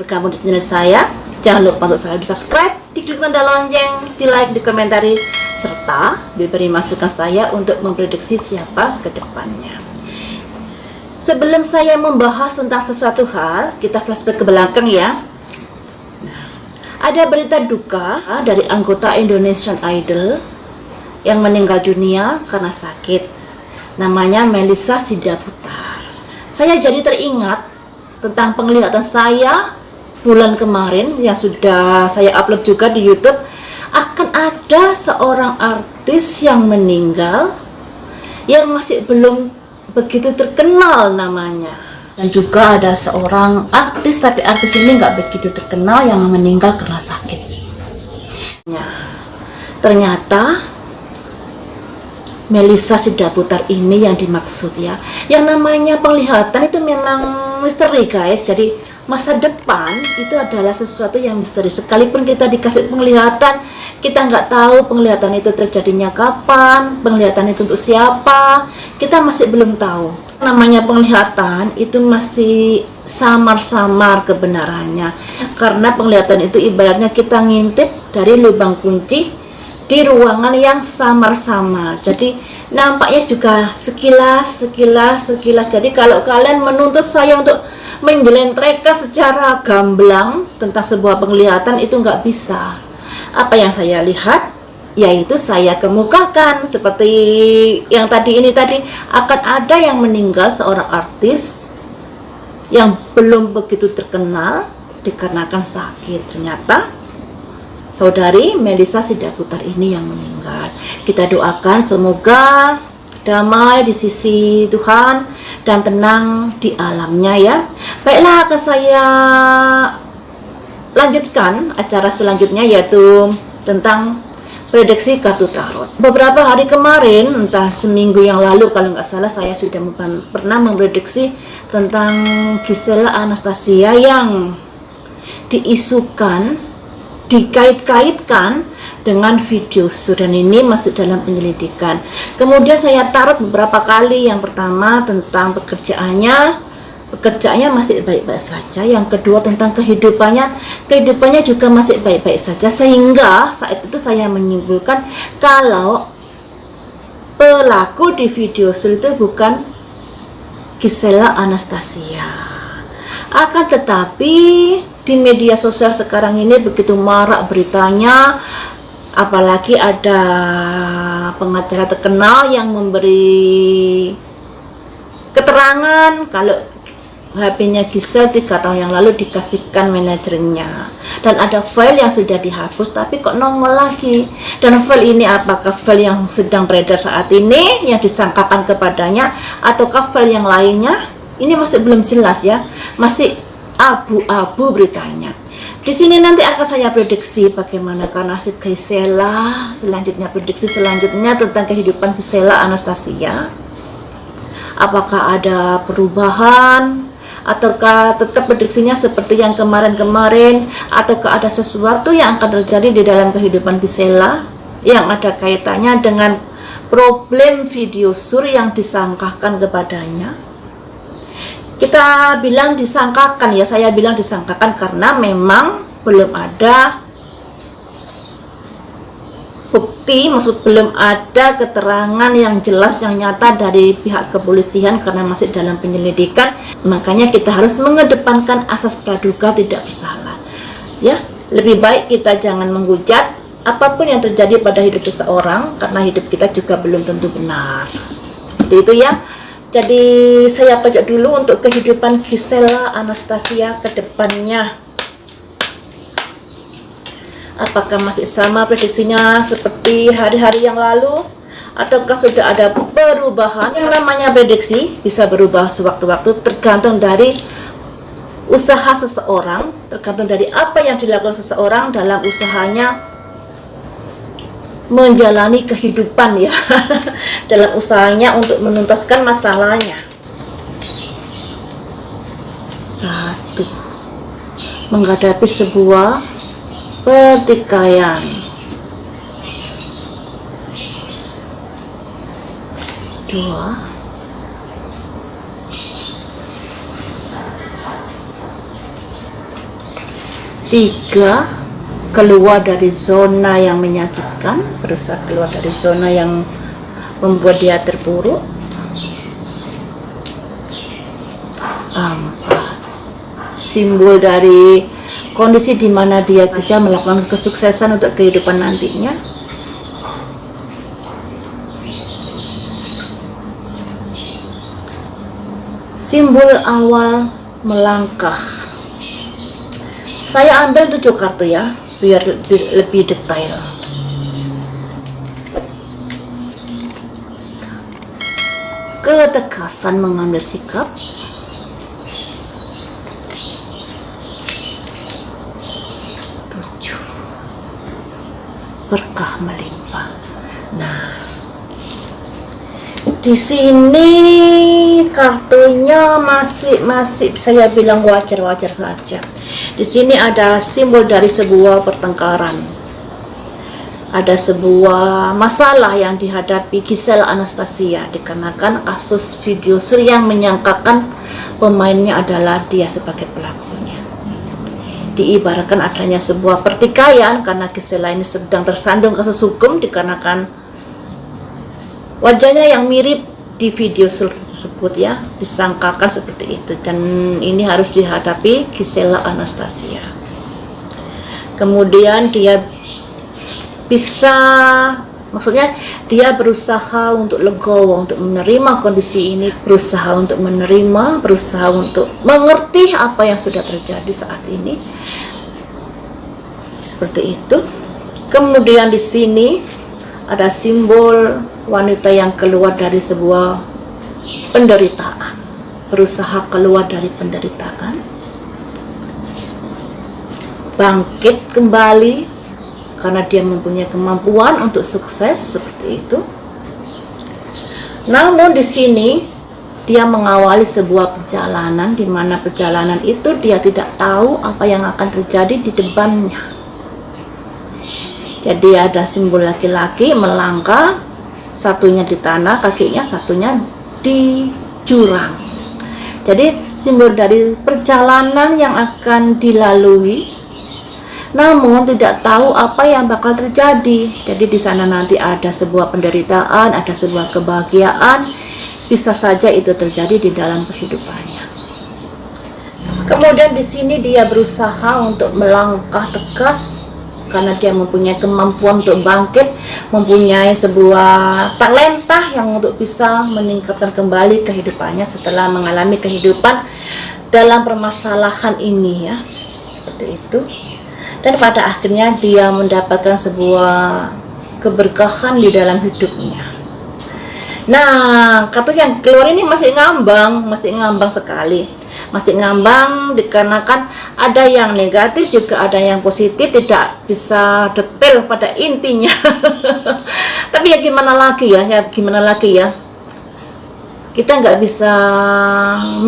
bergabung di channel saya. Jangan lupa untuk selalu di subscribe, diklik tanda lonceng, di like, di komentari, serta diberi masukan saya untuk memprediksi siapa ke depannya. Sebelum saya membahas tentang sesuatu hal, kita flashback ke belakang ya. Nah, ada berita duka dari anggota Indonesian Idol yang meninggal dunia karena sakit. Namanya Melissa Sidaputar. Saya jadi teringat tentang penglihatan saya bulan kemarin yang sudah saya upload juga di YouTube. Akan ada seorang artis yang meninggal yang masih belum begitu terkenal namanya, dan juga ada seorang artis, tapi artis ini nggak begitu terkenal yang meninggal karena sakit. Ternyata Melissa Sidaputar ini yang dimaksud ya. Yang namanya penglihatan itu memang misteri guys. Jadi masa depan itu adalah sesuatu yang misteri. Sekalipun kita dikasih penglihatan, kita nggak tahu penglihatan itu terjadinya kapan, penglihatan itu untuk siapa, kita masih belum tahu. Namanya penglihatan itu masih samar-samar kebenarannya, karena penglihatan itu ibaratnya kita ngintip dari lubang kunci di ruangan yang samar-samar. Jadi nampaknya juga sekilas. Jadi kalau kalian menuntut saya untuk menjelentrehkan secara gamblang tentang sebuah penglihatan, itu nggak bisa. Apa yang saya lihat, yaitu saya kemukakan. Seperti yang tadi akan ada yang meninggal, seorang artis yang belum begitu terkenal dikarenakan sakit. Ternyata saudari Melissa Sidaputar ini yang meninggal. Kita doakan semoga damai di sisi Tuhan dan tenang di alamnya ya. Baiklah, akan saya lanjutkan acara selanjutnya, yaitu tentang prediksi kartu tarot. Beberapa hari kemarin, entah seminggu yang lalu kalau nggak salah, saya sudah pernah memprediksi tentang Gisela Anastasia yang diisukan dikait-kaitkan dengan video sur, dan ini masih dalam penyelidikan. Kemudian saya taruh beberapa kali. Yang pertama tentang pekerjaannya masih baik-baik saja. Yang kedua tentang kehidupannya juga masih baik-baik saja, sehingga saat itu saya menyimpulkan kalau pelaku di video sur itu bukan Gisela Anastasia. Akan tetapi di media sosial sekarang ini begitu marak beritanya, apalagi ada pengacara terkenal yang memberi keterangan kalau HP-nya Gisel 3 tahun yang lalu dikasihkan manajernya, dan ada file yang sudah dihapus tapi kok nongol lagi. Dan file ini apakah file yang sedang beredar saat ini yang disangkakan kepadanya, ataukah file yang lainnya? Ini masih belum jelas ya, masih abu-abu beritanya. Di sini nanti akan saya prediksi bagaimana nasib Gisela selanjutnya, prediksi selanjutnya tentang kehidupan Gisela Anastasia. Apakah ada perubahan, ataukah tetap prediksinya seperti yang kemarin-kemarin, ataukah ada sesuatu yang akan terjadi di dalam kehidupan Gisela yang ada kaitannya dengan problem video sur yang disangkakan kepadanya. Kita bilang disangkakan ya, saya bilang disangkakan karena memang belum ada bukti, belum ada keterangan yang jelas, yang nyata dari pihak kepolisian karena masih dalam penyelidikan. Makanya kita harus mengedepankan asas praduga tidak bersalah ya. Lebih baik kita jangan menghujat apapun yang terjadi pada hidup seseorang, karena hidup kita juga belum tentu benar. Seperti itu ya. Jadi saya pajak dulu untuk kehidupan Gisela Anastasia ke depannya. Apakah masih sama prediksinya seperti hari-hari yang lalu, ataukah sudah ada perubahan? Yang namanya prediksi bisa berubah sewaktu-waktu, tergantung dari usaha seseorang, tergantung dari apa yang dilakukan seseorang dalam usahanya menjalani kehidupan ya. Dalam usahanya untuk menuntaskan masalahnya. 1. Menghadapi sebuah pertikaian. 2. 3, keluar dari zona yang menyakitkan, berusaha keluar dari zona yang membuat dia terpuruk. 4, simbol dari kondisi di mana dia bisa melakukan kesuksesan untuk kehidupan nantinya. 5, simbol awal melangkah. Saya ambil 7 kartu ya, biar lebih detail. Ketegasan mengambil sikap. 7, berkah melimpah. Nah, di sini kartunya masih saya bilang wajar-wajar saja. Di sini ada simbol dari sebuah pertengkaran. Ada sebuah masalah yang dihadapi Giselle Anastasia dikarenakan kasus video sur yang menyangkakan pemainnya adalah dia sebagai pelakunya. Diibaratkan adanya sebuah pertikaian karena Giselle ini sedang tersandung kasus hukum dikarenakan wajahnya yang mirip di video sur tersebut ya, disangkakan seperti itu, dan ini harus dihadapi Giselle Anastasia. Kemudian dia bisa, maksudnya dia berusaha untuk legowo, untuk menerima kondisi ini, berusaha untuk menerima, berusaha untuk mengerti apa yang sudah terjadi saat ini, seperti itu. Kemudian di sini ada simbol wanita yang keluar dari sebuah penderitaan, berusaha keluar dari penderitaan, bangkit kembali karena dia mempunyai kemampuan untuk sukses, seperti itu. Namun di sini dia mengawali sebuah perjalanan di mana perjalanan itu dia tidak tahu apa yang akan terjadi di depannya. Jadi ada simbol laki-laki melangkah, satunya di tanah, kakinya satunya di jurang. Jadi simbol dari perjalanan yang akan dilalui, namun tidak tahu apa yang bakal terjadi. Jadi di sana nanti ada sebuah penderitaan, ada sebuah kebahagiaan, bisa saja itu terjadi di dalam kehidupannya. Kemudian di sini dia berusaha untuk melangkah tegas karena dia mempunyai kemampuan untuk bangkit, mempunyai sebuah talenta yang untuk bisa meningkatkan kembali kehidupannya setelah mengalami kehidupan dalam permasalahan ini ya, seperti itu. Dan pada akhirnya dia mendapatkan sebuah keberkahan di dalam hidupnya. Nah, kartu yang keluar ini masih ngambang sekali. Masih ngambang dikarenakan ada yang negatif juga ada yang positif, tidak bisa detail pada intinya. Tapi ya gimana lagi ya, kita nggak bisa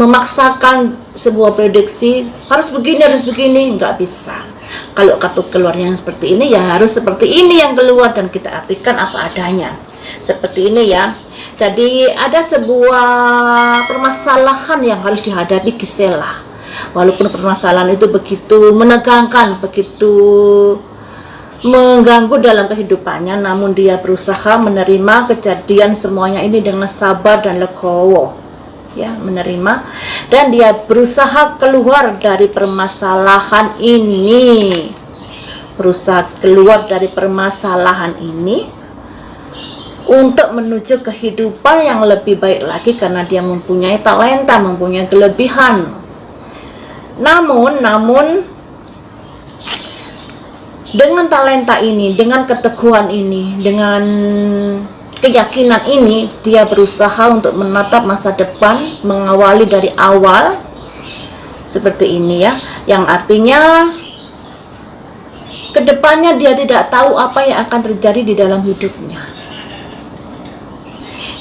memaksakan sebuah prediksi harus begini, nggak bisa. Kalau kartu keluarnya yang seperti ini ya harus seperti ini yang keluar, dan kita artikan apa adanya seperti ini ya. Jadi ada sebuah permasalahan yang harus dihadapi Giselle. Walaupun permasalahan itu begitu menegangkan, begitu mengganggu dalam kehidupannya, namun dia berusaha menerima kejadian semuanya ini dengan sabar dan legowo. Ya, menerima, dan dia berusaha keluar dari permasalahan ini. Berusaha keluar dari permasalahan ini untuk menuju kehidupan yang lebih baik lagi karena dia mempunyai talenta, mempunyai kelebihan. Namun dengan talenta ini, dengan keteguhan ini, dengan keyakinan ini, dia berusaha untuk menatap masa depan, mengawali dari awal seperti ini ya, yang artinya kedepannya dia tidak tahu apa yang akan terjadi di dalam hidupnya.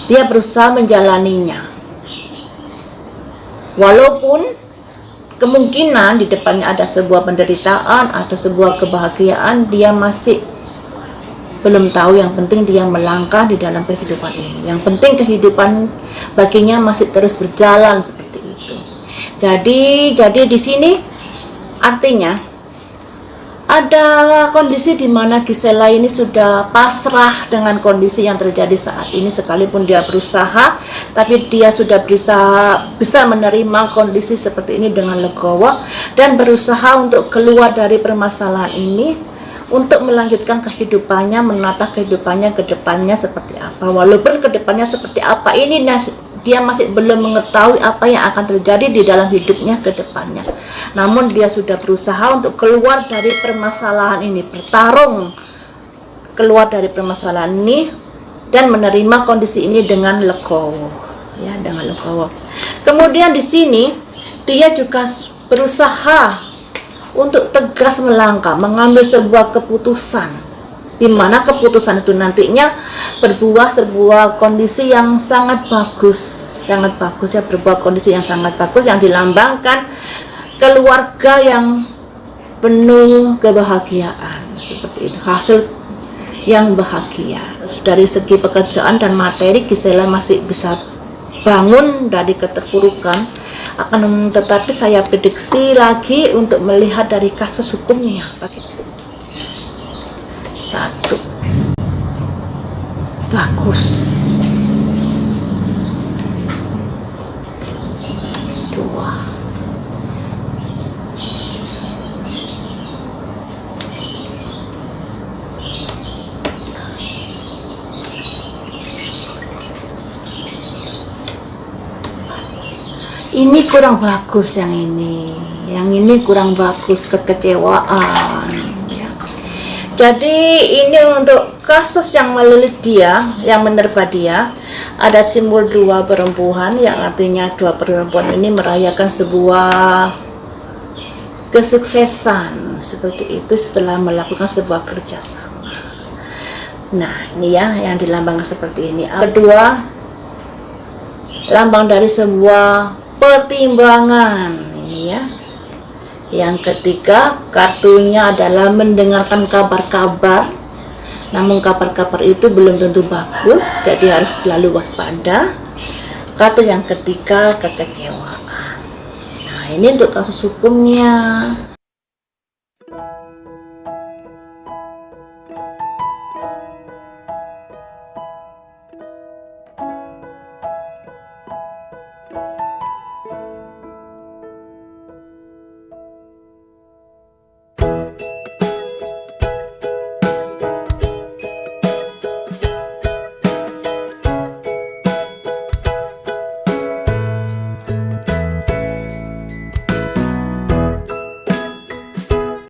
Dia berusaha menjalaninya, walaupun kemungkinan di depannya ada sebuah penderitaan atau sebuah kebahagiaan, dia masih belum tahu. Yang penting dia melangkah di dalam kehidupan ini. Yang penting kehidupan baginya masih terus berjalan seperti itu. Jadi di sini artinya ada kondisi di mana Gisela ini sudah pasrah dengan kondisi yang terjadi saat ini, sekalipun dia berusaha, tapi dia sudah bisa menerima kondisi seperti ini dengan legowo dan berusaha untuk keluar dari permasalahan ini, untuk melanjutkan kehidupannya, menata kehidupannya ke depannya seperti apa. Walaupun ke depannya seperti apa ini dia masih belum mengetahui apa yang akan terjadi di dalam hidupnya ke depannya. Namun dia sudah berusaha untuk keluar dari permasalahan ini, bertarung keluar dari permasalahan ini dan menerima kondisi ini dengan legowo, ya, dengan legowo. Kemudian di sini dia juga berusaha untuk tegas melangkah, mengambil sebuah keputusan, di mana keputusan itu nantinya berbuah sebuah kondisi yang sangat bagus ya, berbuah kondisi yang sangat bagus yang dilambangkan keluarga yang penuh kebahagiaan, seperti itu, hasil yang bahagia. Dari segi pekerjaan dan materi, Gisela masih bisa bangun dari keterpurukan, akan tetapi saya prediksi lagi untuk melihat dari kasus hukumnya. Satu, bagus. Dua, ini kurang bagus, yang ini kurang bagus, kekecewaan. Jadi ini untuk kasus yang melilit dia, yang menerpa dia, ada simbol dua perempuan, yang artinya dua perempuan ini merayakan sebuah kesuksesan seperti itu setelah melakukan sebuah kerjasama. Nah, ini ya yang dilambangkan seperti ini. Kedua, lambang dari sebuah pertimbangan, ini ya. Yang ketiga, kartunya adalah mendengarkan kabar-kabar, namun kabar-kabar itu belum tentu bagus, jadi harus selalu waspada. Kartu yang ketiga, kekecewaan. Nah, ini untuk kasus hukumnya.